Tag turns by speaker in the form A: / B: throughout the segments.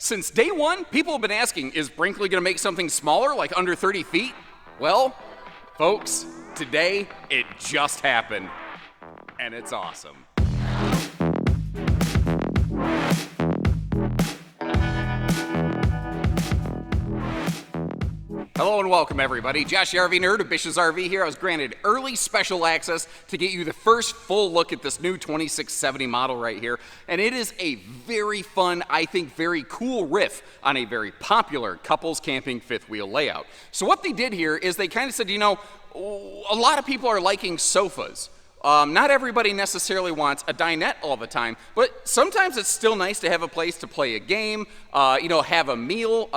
A: Since day one, people have been asking, is Brinkley going to make something smaller, like under 30 feet? Well, folks, today it just happened, and it's awesome. Hello and welcome, everybody. Josh the RV Nerd of Bish's RV here. I was granted early special access to get you the first full look at this new 2670 model right here. And it is a very fun, I think very cool riff on a very popular couples camping fifth wheel layout. So what they did here is they kind of said, you know, a lot of people are liking sofas. Not everybody necessarily wants a dinette all the time, but sometimes it's still nice to have a place to play a game, have a meal,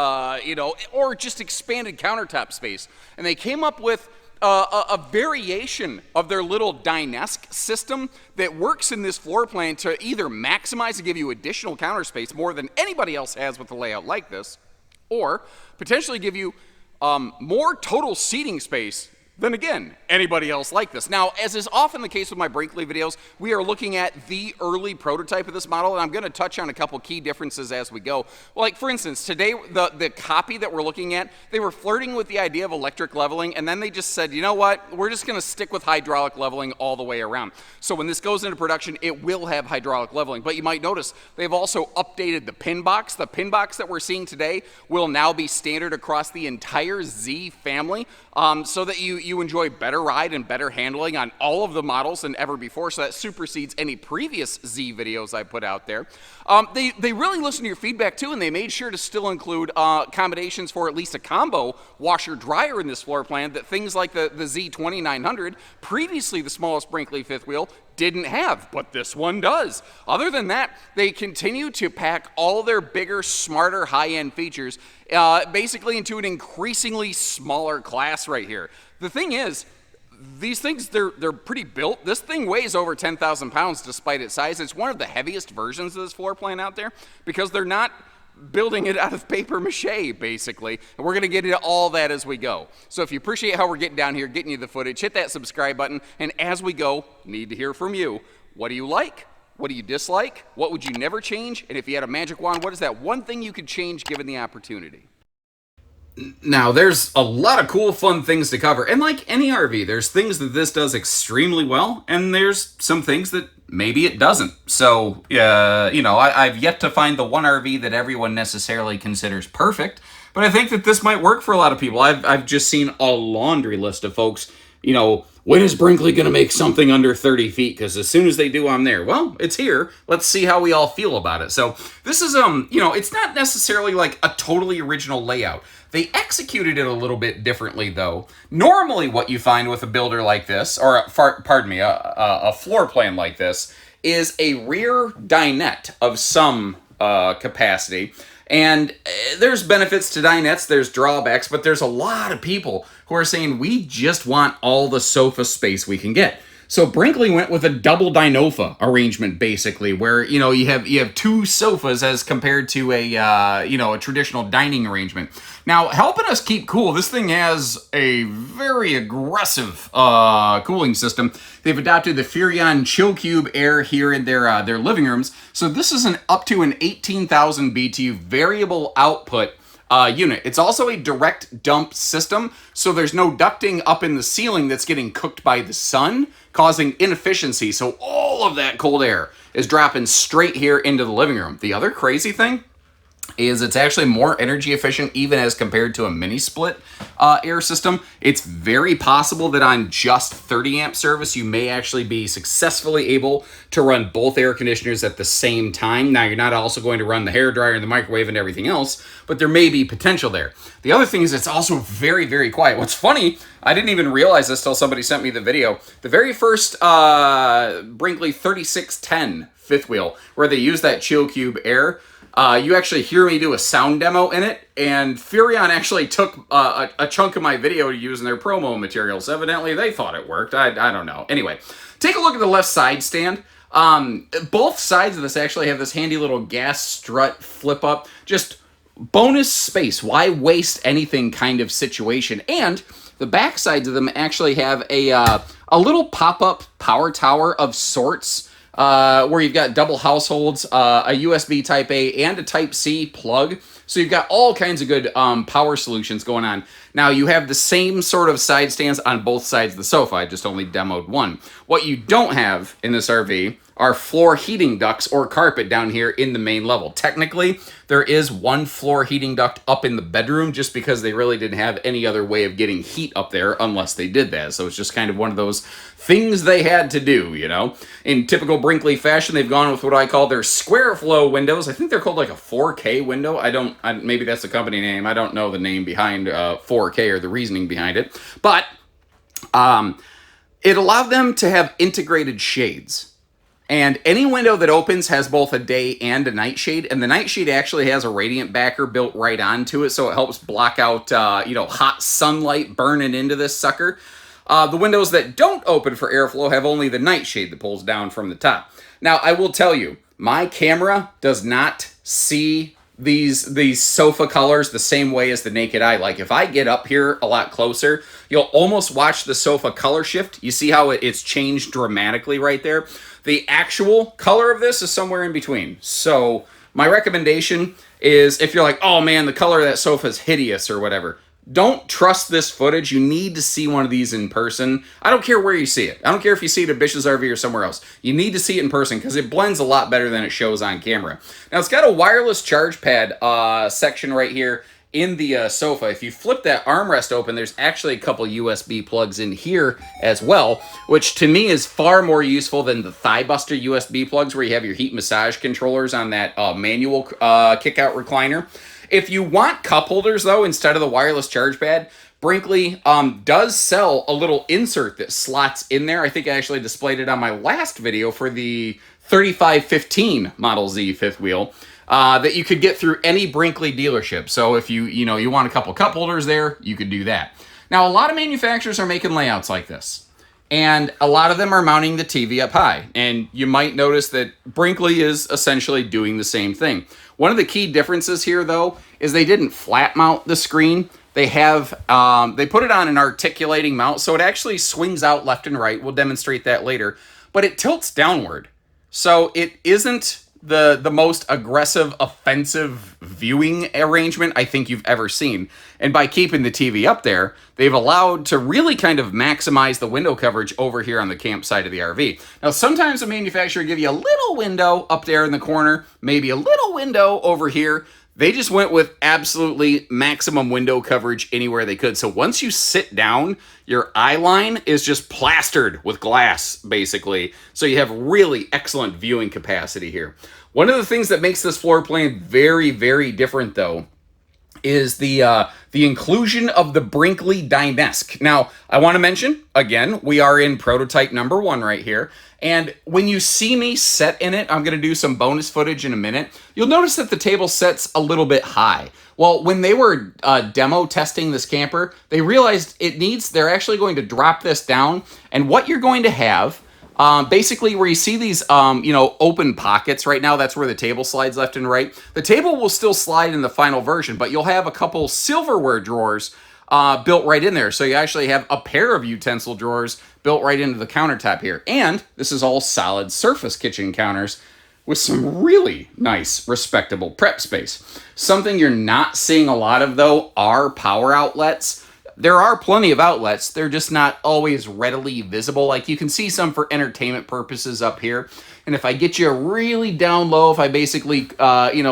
A: or just expanded countertop space. And they came up with a variation of their little dinesque system that works in this floor plan to either maximize and give you additional counter space more than anybody else has with a layout like this, or potentially give you more total seating space than, again, anybody else like this. Now, as is often the case with my Brinkley videos, we are looking at the early prototype of this model, and I'm going to touch on a couple key differences as we go. Like, for instance, today, the copy that we're looking at, they were flirting with the idea of electric leveling, and then they just said, you know what, we're just going to stick with hydraulic leveling all the way around. So when this goes into production, it will have hydraulic leveling. But you might notice they've also updated the pin box. The pin box that we're seeing today will now be standard across the entire Z family, so that you enjoy better ride and better handling on all of the models than ever before, so that supersedes any previous Z videos I put out there. They really listened to your feedback too, and they made sure to still include accommodations for at least a combo washer-dryer in this floor plan that things like the Z2900, previously the smallest Brinkley fifth wheel, didn't have, but this one does. Other than that, they continue to pack all their bigger, smarter, high-end features basically into an increasingly smaller class right here. The thing is, these things, they're pretty built. This thing weighs over 10,000 pounds despite its size. It's one of the heaviest versions of this floor plan out there because they're not building it out of paper mache, basically. And we're going to get into all that as we go. So if you appreciate how we're getting down here, getting you the footage, hit that subscribe button. And as we go, need to hear from you. What do you like? What do you dislike? What would you never change? And if you had a magic wand, what is that one thing you could change given the opportunity? Now, there's a lot of cool, fun things to cover. And like any RV, there's things that this does extremely well, and there's some things that maybe it doesn't. So, I've yet to find the one RV that everyone necessarily considers perfect, but I think that this might work for a lot of people. I've just seen a laundry list of folks, when is Brinkley going to make something under 30 feet? Because as soon as they do, I'm there. Well, it's here. Let's see how we all feel about it. So this is, it's not necessarily like a totally original layout. They executed it a little bit differently, though. Normally what you find with a builder like this, or, a floor plan like this, is a rear dinette of some capacity. And there's benefits to dinettes, there's drawbacks, but there's a lot of people who are saying we just want all the sofa space we can get. So Brinkley went with a double dinofa arrangement, basically, where you have two sofas as compared to a traditional dining arrangement. Now, helping us keep cool, this thing has a very aggressive cooling system. They've adopted the Furrion Chill Cube Air here in their living rooms. So this is up to an 18,000 BTU variable output unit. It's also a direct dump system, so there's no ducting up in the ceiling that's getting cooked by the sun, causing inefficiency. So all of that cold air is dropping straight here into the living room. The other crazy thing is it's actually more energy efficient even as compared to a mini split air system. It's very possible that on just 30 amp service, you may actually be successfully able to run both air conditioners at the same time. Now, you're not also going to run the hairdryer and the microwave and everything else, but there may be potential there. The other thing is it's also very, very quiet. What's funny, I didn't even realize this till somebody sent me the video. The very first Brinkley 3610 fifth wheel, where they use that Chill Cube Air, you actually hear me do a sound demo in it, and Furrion actually took a chunk of my video to use in their promo materials. Evidently, they thought it worked. I don't know. Anyway, take a look at the left side stand. Both sides of this actually have this handy little gas strut flip up. Just bonus space. Why waste anything kind of situation? And the back sides of them actually have a little pop-up power tower of sorts where you've got double households, a USB Type A, and a Type C plug. So you've got all kinds of good power solutions going on. Now you have the same sort of side stands on both sides of the sofa. I just only demoed one. What you don't have in this RV are floor heating ducts or carpet down here in the main level. Technically, there is one floor heating duct up in the bedroom just because they really didn't have any other way of getting heat up there unless they did that. So it's just kind of one of those things they had to do, you know. In typical Brinkley fashion, they've gone with what I call their square flow windows. I think they're called like a 4K window. Maybe that's the company name. I don't know the name behind 4K or the reasoning behind it. But it allowed them to have integrated shades. And any window that opens has both a day and a night shade, and the night shade actually has a radiant backer built right onto it, so it helps block out, hot sunlight burning into this sucker. The windows that don't open for airflow have only the night shade that pulls down from the top. Now, I will tell you, my camera does not see these sofa colors the same way as the naked eye. Like if I get up here a lot closer, you'll almost watch the sofa color shift. You see how it's changed dramatically right there? The actual color of this is somewhere in between. So my recommendation is if you're like, oh man, the color of that sofa is hideous or whatever, don't trust this footage. You need to see one of these in person. I don't care where you see it. I don't care if you see it at Bish's RV or somewhere else. You need to see it in person because it blends a lot better than it shows on camera. Now, it's got a wireless charge pad section right here in the sofa. If you flip that armrest open, there's actually a couple USB plugs in here as well, which to me is far more useful than the thigh buster USB plugs where you have your heat massage controllers on that manual kick-out recliner. If you want cup holders, though, instead of the wireless charge pad, Brinkley does sell a little insert that slots in there. I think I actually displayed it on my last video for the 3515 Model Z fifth wheel that you could get through any Brinkley dealership. So if you want a couple cup holders there, you could do that. Now, a lot of manufacturers are making layouts like this, and a lot of them are mounting the TV up high. And you might notice that Brinkley is essentially doing the same thing. One of the key differences here, though, is they didn't flat mount the screen. They have they put it on an articulating mount, so it actually swings out left and right. We'll demonstrate that later, but it tilts downward, so it isn't the most aggressive, offensive viewing arrangement I think you've ever seen. And by keeping the TV up there, they've allowed to really kind of maximize the window coverage over here on the campsite of the RV. Now, sometimes a manufacturer will give you a little window up there in the corner, maybe a little window over here. They just went with absolutely maximum window coverage anywhere they could. So once you sit down, your eye line is just plastered with glass, basically. So you have really excellent viewing capacity here. One of the things that makes this floor plan very, very different, though, is the inclusion of the Brinkley Dinesk. Now, I want to mention, again, we are in prototype number 1 right here. And when you see me set in it, I'm going to do some bonus footage in a minute. You'll notice that the table sets a little bit high. Well, when they were demo testing this camper, they realized they're actually going to drop this down. And what you're going to have, basically where you see these, open pockets right now, that's where the table slides left and right. The table will still slide in the final version, but you'll have a couple silverware drawers built right in there. So you actually have a pair of utensil drawers built right into the countertop here. And this is all solid surface kitchen counters with some really nice, respectable prep space. Something you're not seeing a lot of, though, are power outlets. There are plenty of outlets. They're just not always readily visible. Like you can see some for entertainment purposes up here. And if I get you really down low, if I basically,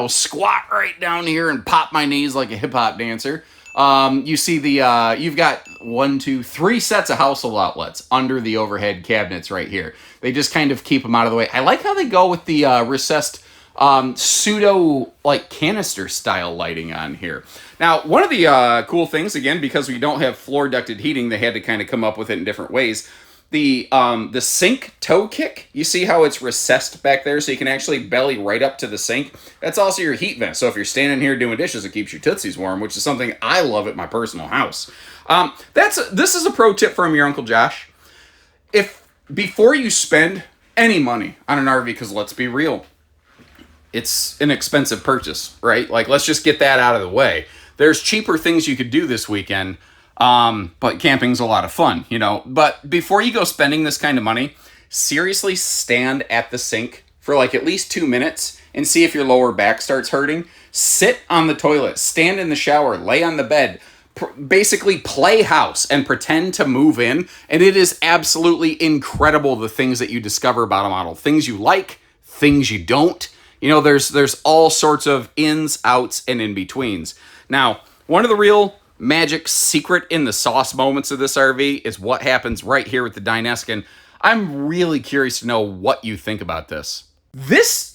A: squat right down here and pop my knees like a hip hop dancer, you see you've got 1, 2, 3 sets of household outlets under the overhead cabinets right here. They just kind of keep them out of the way. I like how they go with the recessed pseudo canister style lighting on here. Now, one of the cool things, again, because we don't have floor ducted heating, they had to kind of come up with it in different ways. The sink toe kick, you see how it's recessed back there so you can actually belly right up to the sink? That's also your heat vent. So if you're standing here doing dishes, it keeps your tootsies warm, which is something I love at my personal house. This is a pro tip from your Uncle Josh. Before you spend any money on an RV, because let's be real, it's an expensive purchase, right? Like, let's just get that out of the way. There's cheaper things you could do this weekend. But camping's a lot of fun, But before you go spending this kind of money, seriously stand at the sink for like at least 2 minutes and see if your lower back starts hurting. Sit on the toilet, stand in the shower, lay on the bed, basically play house and pretend to move in, and it is absolutely incredible the things that you discover about a model. Things you like, things you don't. You know, there's all sorts of ins, outs, and in-betweens. Now, one of the real magic secret in the sauce moments of this RV is what happens right here with the Dynesk, and I'm really curious to know what you think about this.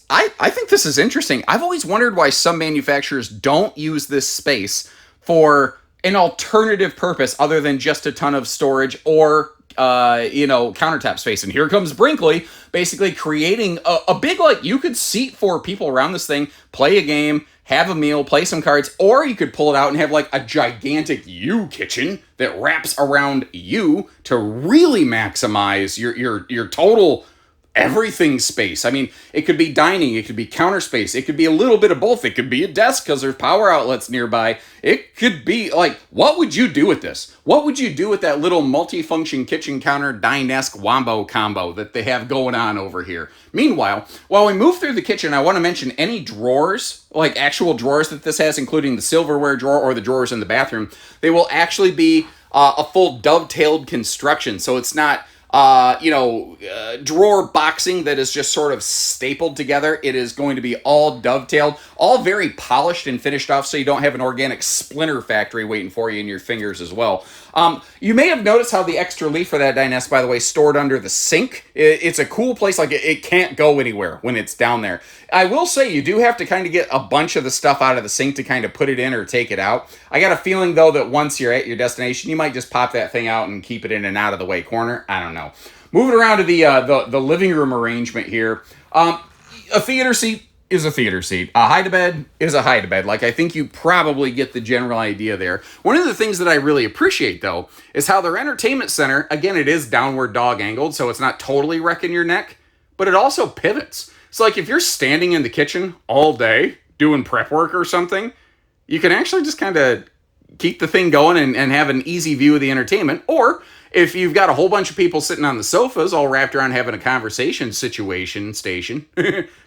A: I think this is interesting. I've always wondered why some manufacturers don't use this space for an alternative purpose other than just a ton of storage or countertop space. And here comes Brinkley, basically creating a big, like, you could seat 4 people around this thing, play a game, have a meal, play some cards, or you could pull it out and have like a gigantic U kitchen that wraps around you to really maximize your total everything space. I mean, it could be dining, it could be counter space, it could be a little bit of both. It could be a desk because there's power outlets nearby. It could be like, what would you do with this? What would you do with that little multi-function kitchen counter Dynesk wombo combo that they have going on over here? Meanwhile, while we move through the kitchen, I want to mention any drawers, like actual drawers that this has, including the silverware drawer or the drawers in the bathroom. They will actually be a full dovetailed construction, so it's not drawer boxing that is just sort of stapled together. It is going to be all dovetailed, all very polished and finished off, so you don't have an organic splinter factory waiting for you in your fingers as well. You may have noticed how the extra leaf for that Dynesk, by the way, stored under the sink. It's a cool place. Like, it can't go anywhere when it's down there. I will say you do have to kind of get a bunch of the stuff out of the sink to kind of put it in or take it out. I got a feeling, though, that once you're at your destination, you might just pop that thing out and keep it in an out-of-the-way corner. I don't know. Moving around to the living room arrangement here. A theater seat is a theater seat. A hide-a-bed is a hide-a-bed. Like, I think you probably get the general idea there. One of the things that I really appreciate, though, is how their entertainment center, again, it is downward dog angled, so it's not totally wrecking your neck, but it also pivots. So, like, if you're standing in the kitchen all day doing prep work or something, you can actually just kind of keep the thing going and have an easy view of the entertainment. Or if you've got a whole bunch of people sitting on the sofas all wrapped around having a conversation situation station,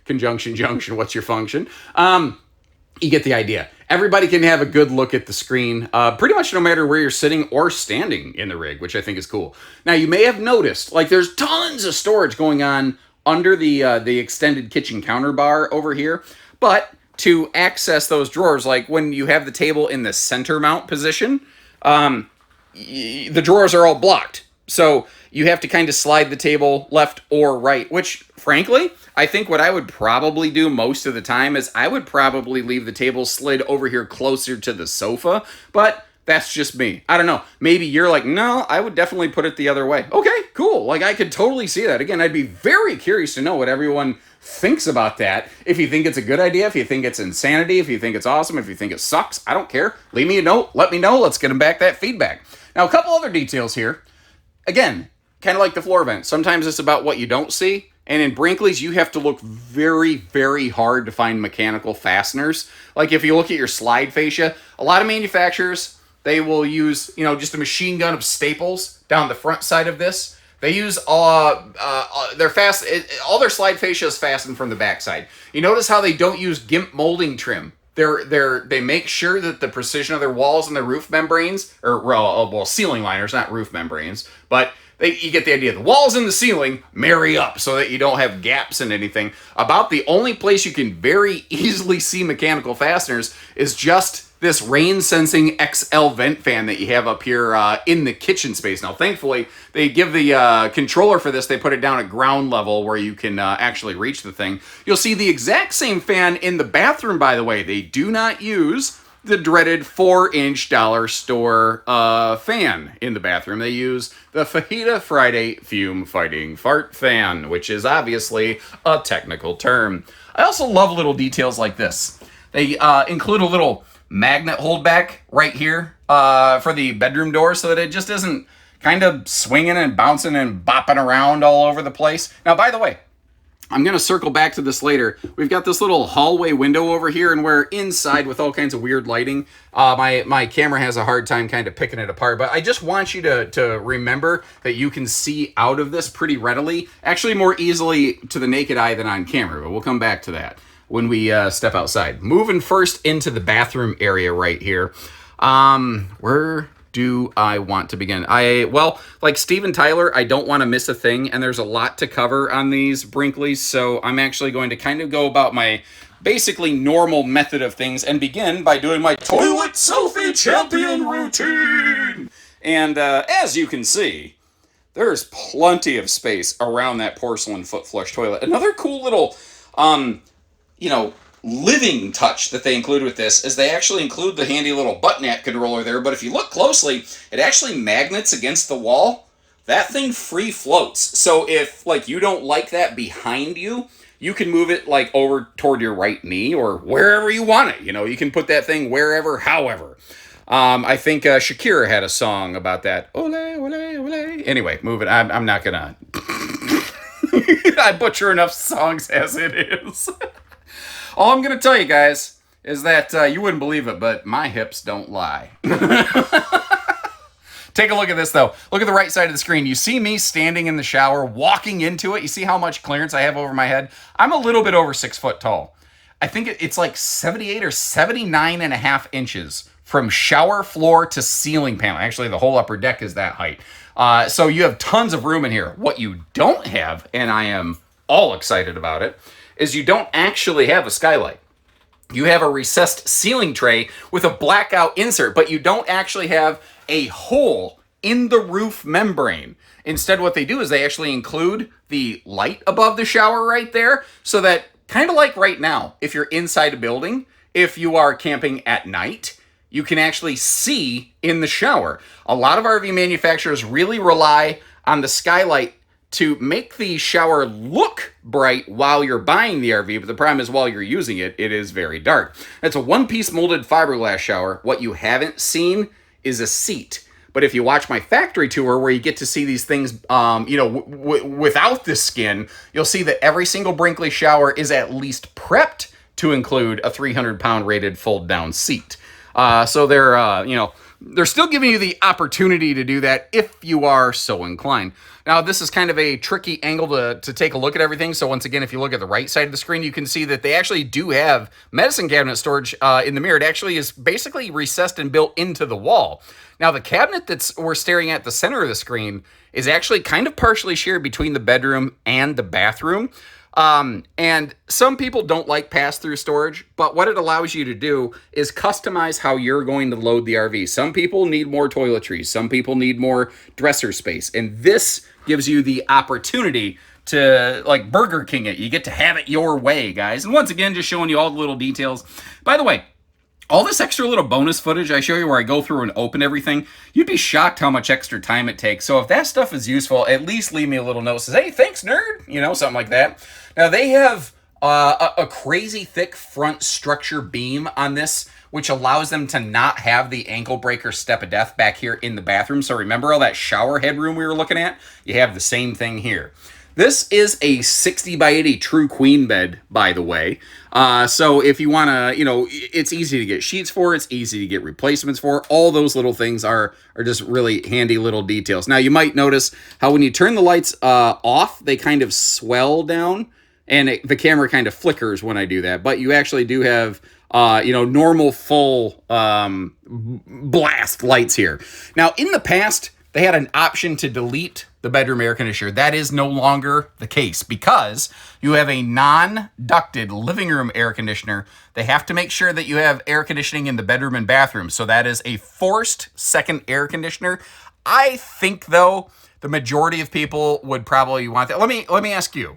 A: conjunction junction, what's your function? You get the idea. Everybody can have a good look at the screen, pretty much no matter where you're sitting or standing in the rig, which I think is cool. Now, you may have noticed, like, there's tons of storage going on under the extended kitchen counter bar over here, but to access those drawers, like when you have the table in the center mount position, the drawers are all blocked. So you have to kind of slide the table left or right, which, frankly, I think what I would probably do most of the time is I would probably leave the table slid over here closer to the sofa, but that's just me. I don't know. Maybe you're like, no, I would definitely put it the other way. Okay, cool. Like, I could totally see that. Again, I'd be very curious to know what everyone thinks about that. If you think it's a good idea, if you think it's insanity, if you think it's awesome, if you think it sucks, I don't care. Leave me a note. Let me know. Let's get them back that feedback. Now, a couple other details here. Again, kind of like the floor vent. Sometimes it's about what you don't see. And in Brinkley's, you have to look very, very hard to find mechanical fasteners. Like, if you look at your slide fascia, a lot of manufacturers, they will use, just a machine gun of staples down the front side of this. They use all their slide fascia is fastened from the backside. You notice how they don't use GIMP molding trim. They make sure that the precision of their walls and their roof membranes, or ceiling liners, not roof membranes, but you get the idea. The walls and the ceiling marry up so that you don't have gaps in anything. About the only place you can very easily see mechanical fasteners is just this rain-sensing XL vent fan that you have up here in the kitchen space. Now, thankfully, they give the controller for this, they put it down at ground level where you can actually reach the thing. You'll see the exact same fan in the bathroom, by the way. They do not use the dreaded 4-inch dollar store fan in the bathroom. They use the Fajita Friday Fume Fighting Fart Fan, which is obviously a technical term. I also love little details like this. They include a little magnet holdback right here for the bedroom door so that it just isn't kind of swinging and bouncing and bopping around all over the place. Now, by the way, I'm going to circle back to this later. We've got this little hallway window over here, and we're inside with all kinds of weird lighting. My camera has a hard time kind of picking it apart, but I just want you to remember that you can see out of this pretty readily, actually more easily to the naked eye than on camera, but we'll come back to that when we step outside. Moving first into the bathroom area right here. Where do I want to begin? Well, like Steven Tyler, I don't want to miss a thing, and there's a lot to cover on these Brinkleys, so I'm actually going to kind of go about my basically normal method of things and begin by doing my toilet selfie champion routine. And as you can see, there's plenty of space around that porcelain foot flush toilet. Another cool little, living touch that they include with this is they actually include the handy little butt nap controller there, but if you look closely, it actually magnets against the wall. That thing free floats. So if you don't like that behind you, you can move it over toward your right knee or wherever you want it. You can put that thing wherever, however. I think Shakira had a song about that. Ole, ole, ole. Anyway, moving. I'm not gonna. I butcher enough songs as it is. All I'm going to tell you guys is that you wouldn't believe it, but my hips don't lie. Take a look at this, though. Look at the right side of the screen. You see me standing in the shower, walking into it. You see how much clearance I have over my head? I'm a little bit over 6 foot tall. I think it's like 78 or 79 and a half inches from shower floor to ceiling panel. Actually, the whole upper deck is that height. So you have tons of room in here. What you don't have, and I am all excited about it, is you don't actually have a skylight. You have a recessed ceiling tray with a blackout insert, but you don't actually have a hole in the roof membrane. Instead, what they do is they actually include the light above the shower right there, so that, kind of like right now, if you're inside a building, if you are camping at night, you can actually see in the shower. A lot of RV manufacturers really rely on the skylight to make the shower look bright while you're buying the RV, but the problem is while you're using it, it is very dark. It's a one-piece molded fiberglass shower. What you haven't seen is a seat. But if you watch my factory tour where you get to see these things, without the skin, you'll see that every single Brinkley shower is at least prepped to include a 300-pound rated fold-down seat. So they're still giving you the opportunity to do that if you are so inclined. Now, this is kind of a tricky angle to take a look at everything. So once again, if you look at the right side of the screen, you can see that they actually do have medicine cabinet storage in the mirror. It actually is basically recessed and built into the wall. Now, the cabinet we're staring at the center of the screen is actually kind of partially shared between the bedroom and the bathroom. And some people don't like pass-through storage, but what it allows you to do is customize how you're going to load the RV. Some people need more toiletries. Some people need more dresser space. And this gives you the opportunity to, Burger King it. You get to have it your way, guys. And once again, just showing you all the little details. By the way, all this extra little bonus footage I show you where I go through and open everything, you'd be shocked how much extra time it takes. So if that stuff is useful, at least leave me a little note that says, hey, thanks, nerd, something like that. Now, they have a crazy thick front structure beam on this, which allows them to not have the ankle breaker step of death back here in the bathroom. So remember all that shower headroom we were looking at? You have the same thing here. This is a 60 by 80 true queen bed, by the way. So if you want to, it's easy to get sheets for, it's easy to get replacements for. All those little things are just really handy little details. Now, you might notice how when you turn the lights off, they kind of swell down, and the camera kind of flickers when I do that. But you actually do have, normal full blast lights here. Now, in the past, they had an option to delete the bedroom air conditioner. That is no longer the case because you have a non-ducted living room air conditioner. They have to make sure that you have air conditioning in the bedroom and bathroom. So that is a forced second air conditioner. I think, though, the majority of people would probably want that. Let me ask you.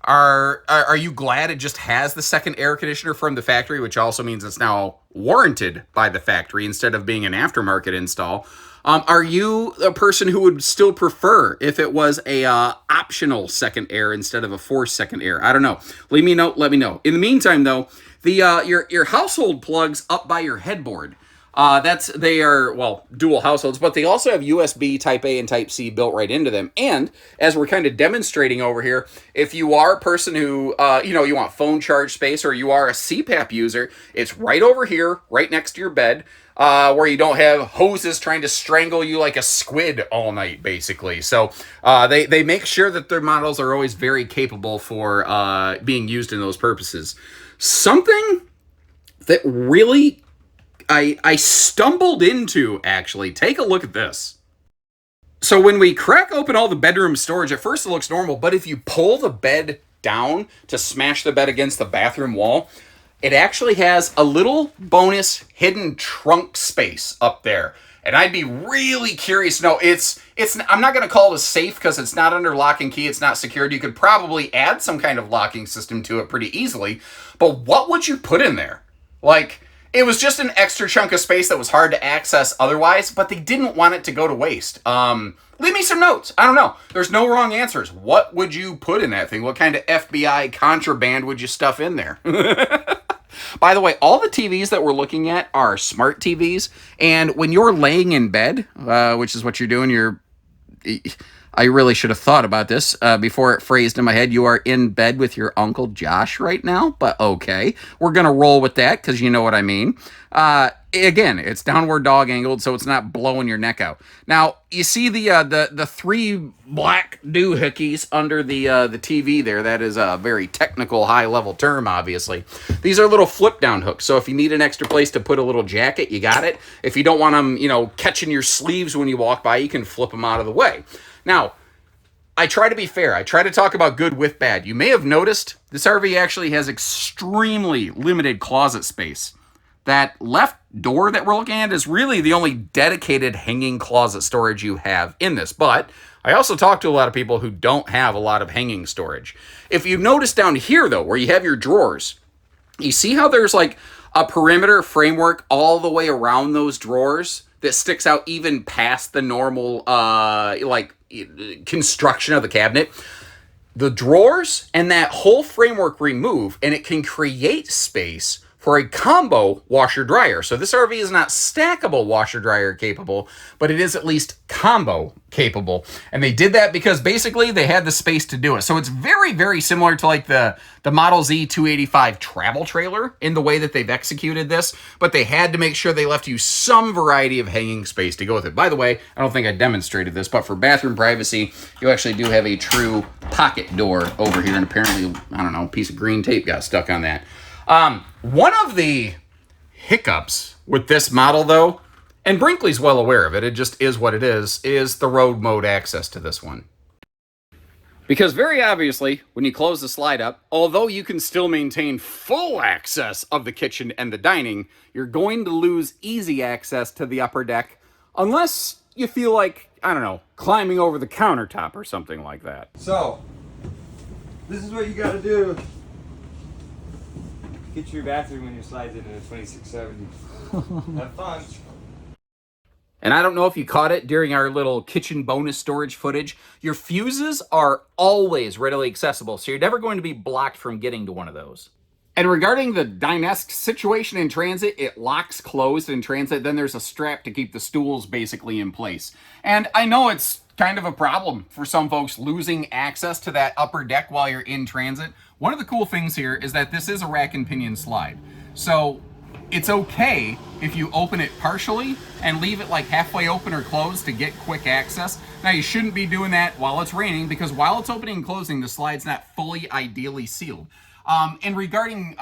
A: Are you glad it just has the second air conditioner from the factory, which also means it's now warranted by the factory instead of being an aftermarket install? Are you a person who would still prefer if it was a optional second air instead of a forced second air? I don't know. Leave me a note. Let me know. In the meantime, though, the your household plugs up by your headboard. They are, well, dual households, but they also have USB Type A and Type C built right into them. And as we're kind of demonstrating over here, if you are a person who, you want phone charge space, or you are a CPAP user, it's right over here, right next to your bed, where you don't have hoses trying to strangle you like a squid all night, basically. So they make sure that their models are always very capable for being used in those purposes. Something that really I stumbled into, actually. Take a look at this. So when we crack open all the bedroom storage, at first it looks normal, but if you pull the bed down to smash the bed against the bathroom wall, it actually has a little bonus hidden trunk space up there. And I'd be really curious to know, I'm not going to call it a safe because it's not under lock and key, it's not secured. You could probably add some kind of locking system to it pretty easily, but what would you put in there? Like, it was just an extra chunk of space that was hard to access otherwise, but they didn't want it to go to waste. Leave me some notes. I don't know. There's no wrong answers. What would you put in that thing? What kind of FBI contraband would you stuff in there? By the way, all the TVs that we're looking at are smart TVs, and when you're laying in bed, which is what you're doing, I really should have thought about this before it phrased in my head. You are in bed with your Uncle Josh right now, but okay. We're going to roll with that because you know what I mean. Again, it's downward dog angled, so it's not blowing your neck out. Now, you see the three black doohickeys under the TV there. That is a very technical, high-level term, obviously. These are little flip-down hooks, so if you need an extra place to put a little jacket, you got it. If you don't want them, catching your sleeves when you walk by, you can flip them out of the way. Now, I try to be fair. I try to talk about good with bad. You may have noticed this RV actually has extremely limited closet space. That left door that we're looking at is really the only dedicated hanging closet storage you have in this. But I also talk to a lot of people who don't have a lot of hanging storage. If you notice down here, though, where you have your drawers, you see how there's like a perimeter framework all the way around those drawers that sticks out even past the normal construction of the cabinet. The drawers and that whole framework remove, and it can create space for a combo washer dryer. So this RV is not stackable washer dryer capable, but it is at least combo capable. And they did that because basically they had the space to do it. So it's very, very similar to like the Model Z 285 travel trailer in the way that they've executed this, but they had to make sure they left you some variety of hanging space to go with it. By the way, I don't think I demonstrated this, but for bathroom privacy, you actually do have a true pocket door over here, and apparently, I don't know, a piece of green tape got stuck on that. One of the hiccups with this model, though, and Brinkley's well aware of it, it just is what it is the road mode access to this one. Because very obviously, when you close the slide up, although you can still maintain full access of the kitchen and the dining, you're going to lose easy access to the upper deck unless you feel like, I don't know, climbing over the countertop or something like that.
B: So, this is what you gotta do. Get your bathroom when you slide into the 2670. Have fun.
A: And I don't know if you caught it during our little kitchen bonus storage footage. Your fuses are always readily accessible, so you're never going to be blocked from getting to one of those. And regarding the Dinesque situation in transit, it locks closed in transit. Then there's a strap to keep the stools basically in place. And I know it's kind of a problem for some folks losing access to that upper deck while you're in transit. One of the cool things here is that this is a rack and pinion slide. So it's okay if you open it partially and leave it like halfway open or closed to get quick access. Now you shouldn't be doing that while it's raining, because while it's opening and closing, the slide's not fully ideally sealed. And regarding,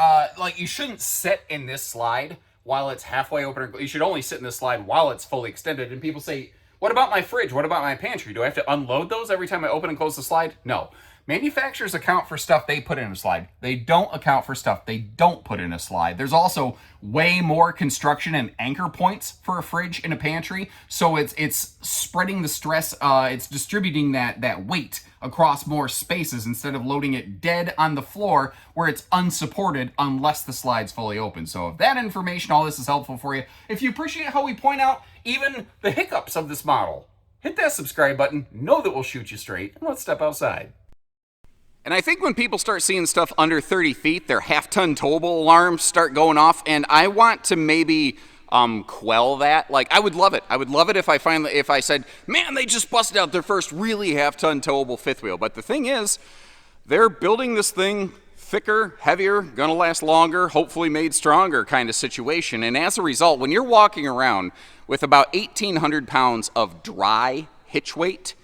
A: you shouldn't sit in this slide while it's halfway open. You should only sit in this slide while it's fully extended. And people say, what about my fridge? What about my pantry? Do I have to unload those every time I open and close the slide? No. Manufacturers account for stuff they put in a slide. They don't account for stuff they don't put in a slide. There's also way more construction and anchor points for a fridge in a pantry. So it's spreading the stress, it's distributing that weight across more spaces instead of loading it dead on the floor where it's unsupported unless the slide's fully open. So if that information, all this is helpful for you, if you appreciate how we point out even the hiccups of this model, hit that subscribe button, know that we'll shoot you straight, and let's step outside. And I think when people start seeing stuff under 30 feet, their half-ton towable alarms start going off, and I want to maybe quell that. Like, I would love it. I would love it if I said, man, they just busted out their first really half-ton towable fifth wheel. But the thing is, they're building this thing thicker, heavier, gonna last longer, hopefully made stronger kind of situation. And as a result, when you're walking around with about 1,800 pounds of dry hitch weight,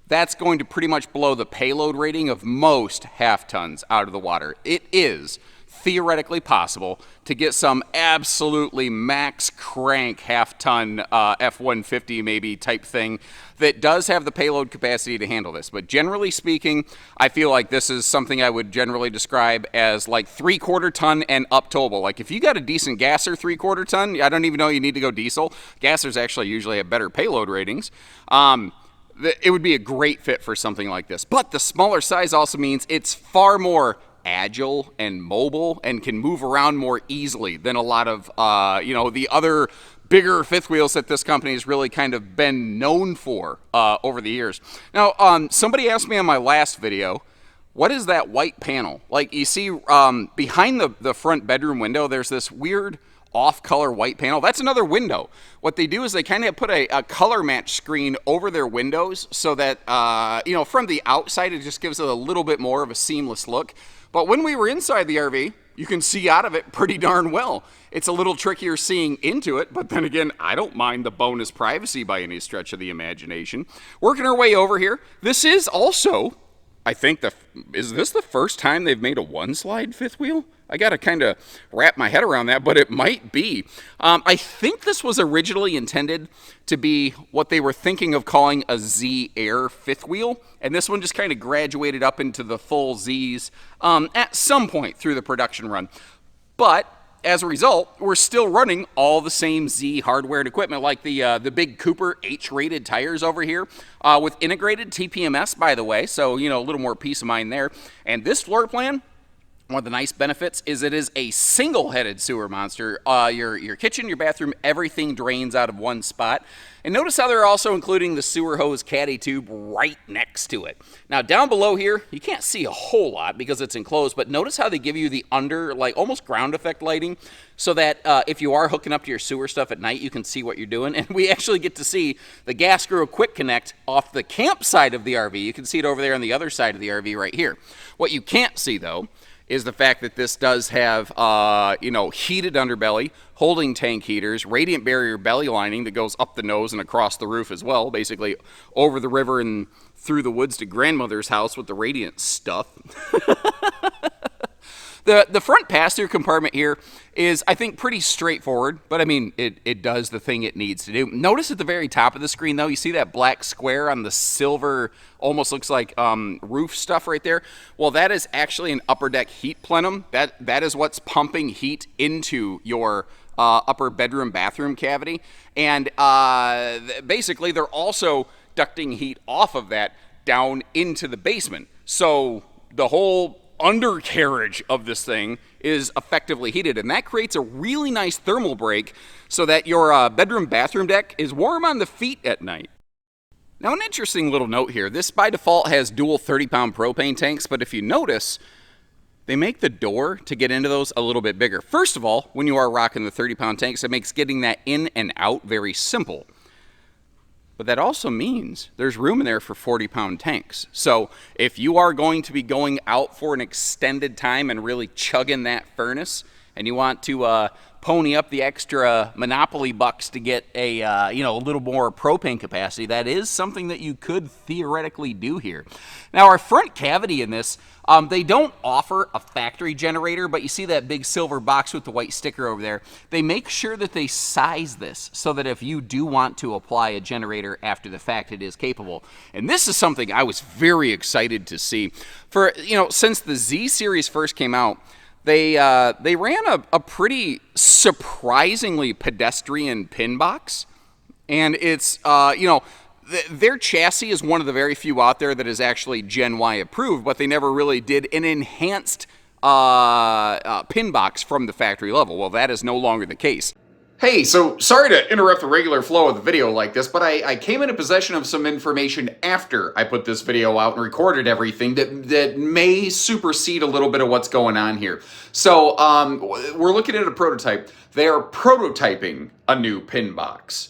A: that's going to pretty much blow the payload rating of most half tons out of the water. It is theoretically possible to get some absolutely max crank half-ton F-150 maybe type thing that does have the payload capacity to handle this. But generally speaking, I feel like this is something I would generally describe as like 3/4 ton and up towable. Like if you got a decent gasser 3/4 ton, I don't even know you need to go diesel. Gassers actually usually have better payload ratings. It would be a great fit for something like this. But the smaller size also means it's far more agile and mobile and can move around more easily than a lot of the other bigger fifth wheels that this company has really kind of been known for over the years. Now, somebody asked me on my last video, what is that white panel? Like you see behind the front bedroom window, there's this weird off-color white panel. That's another window. What they do is they kind of put a color match screen over their windows so that, from the outside, it just gives it a little bit more of a seamless look. But when we were inside the RV, you can see out of it pretty darn well. It's a little trickier seeing into it, but then again, I don't mind the bonus privacy by any stretch of the imagination. Working our way over here, this is also, I think, is this the first time they've made a one-slide fifth wheel? I got to kind of wrap my head around that, but it might be. I think this was originally intended to be what they were thinking of calling a Z Air fifth wheel, and this one just kind of graduated up into the full Zs at some point through the production run. But as a result, we're still running all the same Z hardware and equipment, like the big Cooper H-rated tires over here, with integrated TPMS, by the way, so, a little more peace of mind there. And this floor plan, one of the nice benefits is it is a single-headed sewer monster. Your kitchen, your bathroom, everything drains out of one spot. And notice how they're also including the sewer hose caddy tube right next to it. Now, down below here, you can't see a whole lot because it's enclosed, but notice how they give you the almost ground effect lighting so that if you are hooking up to your sewer stuff at night, you can see what you're doing. And we actually get to see the gas screw quick connect off the camp side of the RV. You can see it over there on the other side of the RV right here. What you can't see, though, is the fact that this does have, heated underbelly, holding tank heaters, radiant barrier belly lining that goes up the nose and across the roof as well, basically over the river and through the woods to grandmother's house with the radiant stuff. The front pass-through compartment here is, I think, pretty straightforward, but I mean, it does the thing it needs to do. Notice at the very top of the screen, though, you see that black square on the silver, almost looks like roof stuff right there? Well, that is actually an upper deck heat plenum. That is what's pumping heat into your upper bedroom bathroom cavity. And basically, they're also ducting heat off of that down into the basement. So the whole undercarriage of this thing is effectively heated, and that creates a really nice thermal break so that your bedroom bathroom deck is warm on the feet at night. Now, an interesting little note here, this by default has dual 30-pound propane tanks, but if you notice, they make the door to get into those a little bit bigger. First of all, when you are rocking the 30-pound tanks, it makes getting that in and out very simple. But that also means there's room in there for 40-pound tanks. So if you are going to be going out for an extended time and really chugging that furnace, and you want to pony up the extra Monopoly bucks to get a little more propane capacity, that is something that you could theoretically do here. Now, our front cavity in this, they don't offer a factory generator, but you see that big silver box with the white sticker over there. They make sure that they size this so that if you do want to apply a generator after the fact, it is capable. And this is something I was very excited to see. Since the Z series first came out, they ran a pretty surprisingly pedestrian pin box, and it's their chassis is one of the very few out there that is actually Gen Y approved, but they never really did an enhanced pin box from the factory level. Well, that is no longer the case. Hey, so sorry to interrupt the regular flow of the video like this, but I came into possession of some information after I put this video out and recorded everything that may supersede a little bit of what's going on here. So we're looking at a prototype. They are prototyping a new pin box.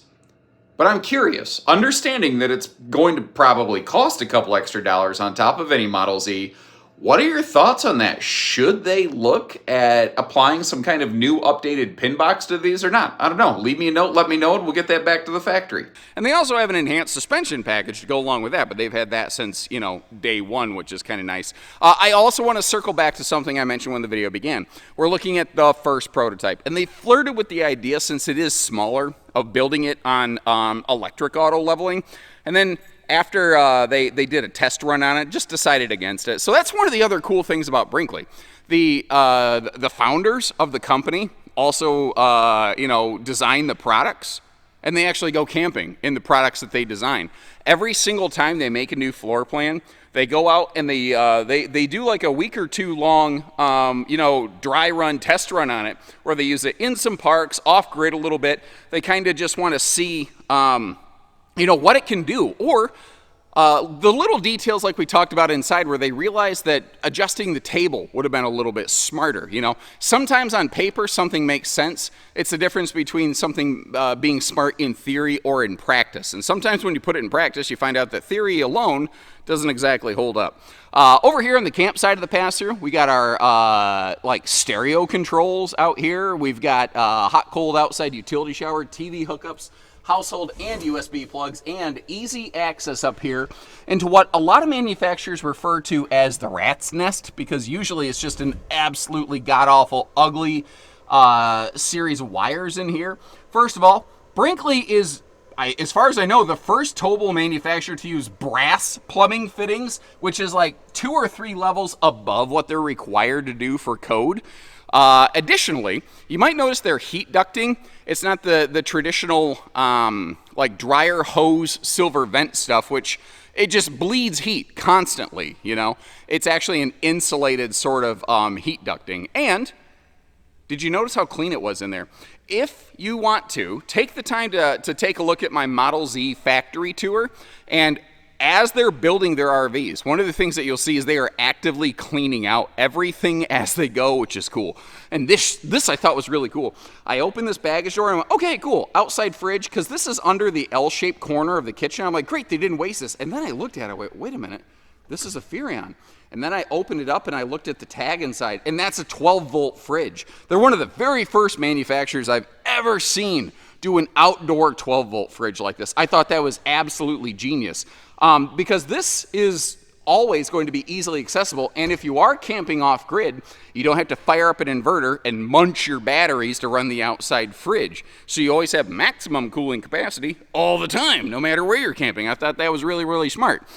A: But I'm curious, understanding that it's going to probably cost a couple extra dollars on top of any Model Z, what are your thoughts on that? Should they look at applying some kind of new updated pin box to these or not? I don't know. Leave me a note, let me know, and we'll get that back to the factory. And they also have an enhanced suspension package to go along with that, but they've had that since, day one, which is kind of nice. I also want to circle back to something I mentioned when the video began. We're looking at the first prototype, and they flirted with the idea, since it is smaller, of building it on electric auto leveling. And then after they did a test run on it, just decided against it. So that's one of the other cool things about Brinkley. The founders of the company also, design the products, and they actually go camping in the products that they design. Every single time they make a new floor plan, they go out and they do like a week or two long, dry run, test run on it, where they use it in some parks, off grid a little bit. They kind of just want to see, what it can do, or the little details like we talked about inside, where they realized that adjusting the table would have been a little bit smarter. Sometimes on paper something makes sense. It's the difference between something being smart in theory or in practice. And sometimes when you put it in practice, you find out that theory alone doesn't exactly hold up. Over here on the campside of the pass-through, we got our stereo controls out here. We've got hot, cold outside utility shower, TV hookups, household and USB plugs, and easy access up here into what a lot of manufacturers refer to as the rat's nest, because usually it's just an absolutely god-awful, ugly series of wires in here. First of all, Brinkley is, as far as I know, the first towable manufacturer to use brass plumbing fittings, which is like 2 or 3 levels above what they're required to do for code. Additionally, you might notice their heat ducting. It's not the traditional dryer hose silver vent stuff, which it just bleeds heat constantly. It's actually an insulated sort of heat ducting. And did you notice how clean it was in there? If you want to, take the time to take a look at my Model Z factory tour, and as they're building their RVs, one of the things that you'll see is they are actively cleaning out everything as they go, which is cool. And this I thought was really cool. I opened this baggage door and I went, okay, cool, outside fridge, because this is under the L-shaped corner of the kitchen. I'm like, great, they didn't waste this. And then I looked at it, wait a minute, this is a Furrion. And then I opened it up and I looked at the tag inside, and that's a 12-volt fridge. They're one of the very first manufacturers I've ever seen do an outdoor 12-volt fridge like this. I thought that was absolutely genius. Because this is always going to be easily accessible, and if you are camping off grid, you don't have to fire up an inverter and munch your batteries to run the outside fridge. So you always have maximum cooling capacity all the time, no matter where you're camping. I thought that was really, really smart.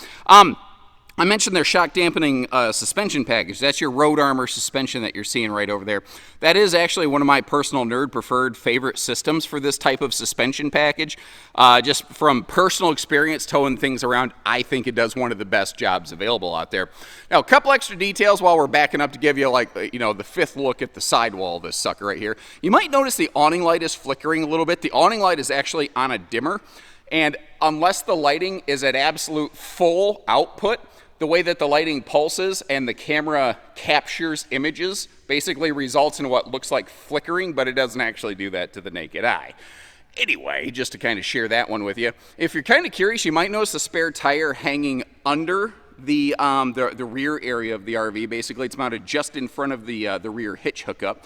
A: I mentioned their shock dampening suspension package. That's your Road Armor suspension that you're seeing right over there. That is actually one of my personal nerd preferred favorite systems for this type of suspension package. Just from personal experience towing things around, I think it does one of the best jobs available out there. Now, a couple extra details while we're backing up to give you the fifth look at the sidewall of this sucker right here. You might notice the awning light is flickering a little bit. The awning light is actually on a dimmer, and unless the lighting is at absolute full output, the way that the lighting pulses and the camera captures images basically results in what looks like flickering, but it doesn't actually do that to the naked eye. Anyway, just to kind of share that one with you. If you're kind of curious, you might notice a spare tire hanging under the rear area of the RV. Basically, it's mounted just in front of the rear hitch hookup.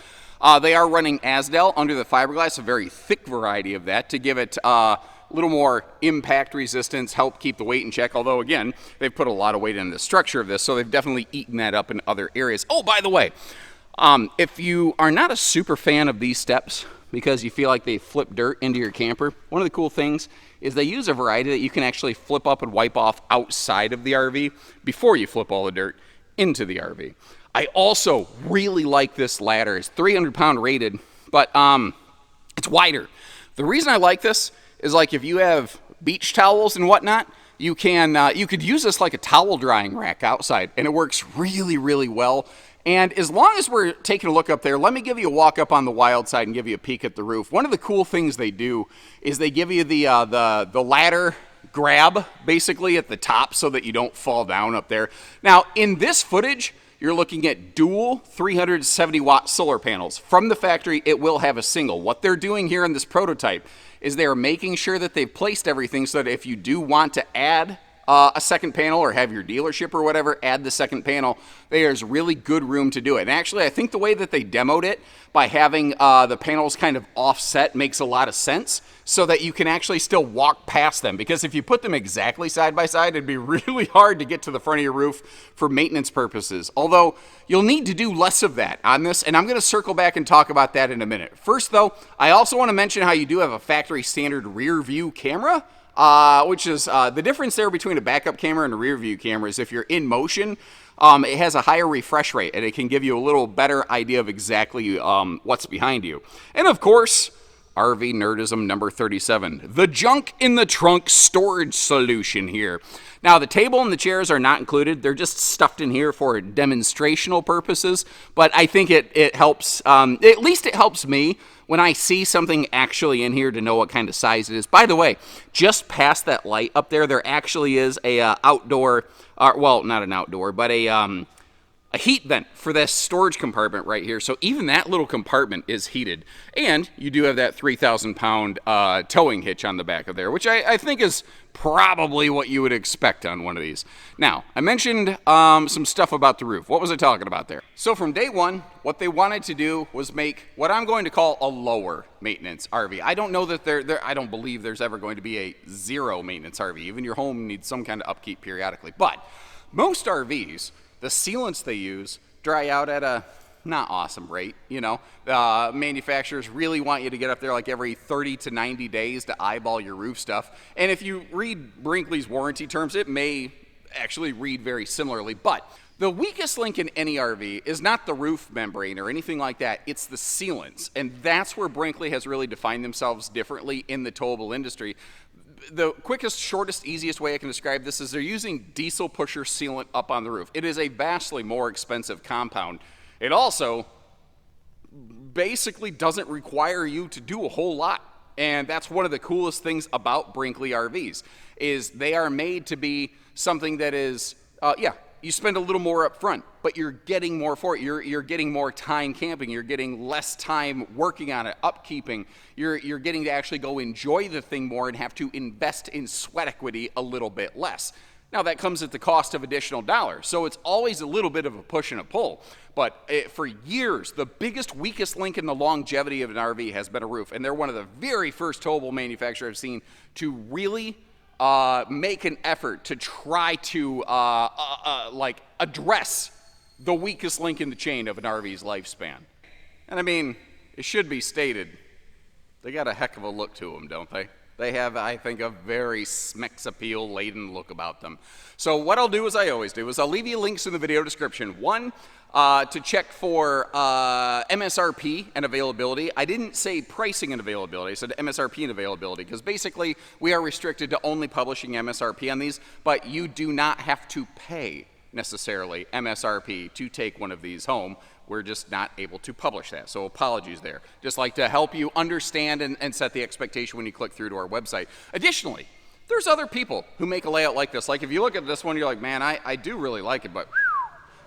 A: They are running Asdel under the fiberglass, a very thick variety of that, to give it a little more impact resistance, help keep the weight in check, although again, they've put a lot of weight into the structure of this, so they've definitely eaten that up in other areas. Oh, by the way, if you are not a super fan of these steps because you feel like they flip dirt into your camper, one of the cool things is they use a variety that you can actually flip up and wipe off outside of the RV before you flip all the dirt into the RV. I also really like this ladder. It's 300-pound rated, but it's wider. The reason I like this is, like, if you have beach towels and whatnot, you could use this like a towel drying rack outside, and it works really, really well. And as long as we're taking a look up there, let me give you a walk up on the wild side and give you a peek at the roof. One of the cool things they do is they give you the ladder grab basically at the top so that you don't fall down up there. Now, in this footage, you're looking at dual 370-watt solar panels. From the factory, it will have a single. What they're doing here in this prototype is they're making sure that they've placed everything so that if you do want to add a second panel or have your dealership or whatever add the second panel, there's really good room to do it. And actually, I think the way that they demoed it by having the panels kind of offset makes a lot of sense so that you can actually still walk past them. Because if you put them exactly side by side, it'd be really hard to get to the front of your roof for maintenance purposes. Although, you'll need to do less of that on this, and I'm going to circle back and talk about that in a minute. First, though, I also want to mention how you do have a factory standard rear view camera. Which is the difference there between a backup camera and a rear view camera is if you're in motion, it has a higher refresh rate and it can give you a little better idea of exactly what's behind you. And of course, RV Nerdism number 37, the junk in the trunk storage solution here. Now, the table and the chairs are not included. They're just stuffed in here for demonstrational purposes, but I think it helps, at least it helps me when I see something actually in here to know what kind of size it is. By the way, just past that light up there, there actually is a outdoor, well, not an outdoor, but a heat vent for this storage compartment right here. So even that little compartment is heated. And you do have that 3,000-pound towing hitch on the back of there, which I think is probably what you would expect on one of these. Now, I mentioned some stuff about the roof. What was I talking about there? So from day one, what they wanted to do was make what I'm going to call a lower maintenance RV. I don't know that I don't believe there's ever going to be a zero maintenance RV. Even your home needs some kind of upkeep periodically. But most RVs, the sealants they use dry out at a not awesome rate, you know. Manufacturers really want you to get up there like every 30 to 90 days to eyeball your roof stuff. And if you read Brinkley's warranty terms, it may actually read very similarly. But the weakest link in any RV is not the roof membrane or anything like that. It's the sealants. And that's where Brinkley has really defined themselves differently in the towable industry. The quickest, shortest, easiest way I can describe this is they're using diesel pusher sealant up on the roof. It is a vastly more expensive compound. It also basically doesn't require you to do a whole lot. And that's one of the coolest things about Brinkley RVs, is they are made to be something that is, you spend a little more up front, but you're getting more for it. You're getting more time camping. You're getting less time working on it, upkeeping. You're getting to actually go enjoy the thing more and have to invest in sweat equity a little bit less. Now, that comes at the cost of additional dollars, so it's always a little bit of a push and a pull. But for years, the biggest, weakest link in the longevity of an RV has been a roof, and they're one of the very first towable manufacturers I've seen to really make an effort to try to address the weakest link in the chain of an RV's lifespan. And I mean, it should be stated, they got a heck of a look to them, don't they? They have, I think, a very sex appeal laden look about them. So what I'll do, as I always do, is I'll leave you links in the video description. One, to check for MSRP and availability. I didn't say pricing and availability, I said MSRP and availability, because basically we are restricted to only publishing MSRP on these, but you do not have to pay necessarily MSRP to take one of these home. We're just not able to publish that, so apologies there. Just like to help you understand and set the expectation when you click through to our website. Additionally, there's other people who make a layout like this. Like if you look at this one, you're like, man, I do really like it, but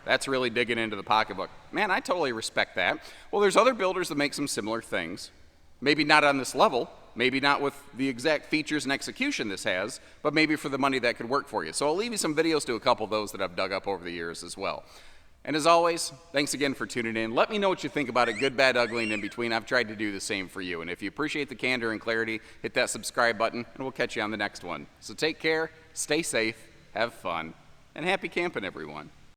A: that's really digging into the pocketbook. Man, I totally respect that. Well, there's other builders that make some similar things. Maybe not on this level, maybe not with the exact features and execution this has, but maybe for the money that could work for you. So I'll leave you some videos to a couple of those that I've dug up over the years as well. And as always, thanks again for tuning in. Let me know what you think about it, good, bad, ugly, and in between. I've tried to do the same for you. And if you appreciate the candor and clarity, hit that subscribe button, and we'll catch you on the next one. So take care, stay safe, have fun, and happy camping, everyone.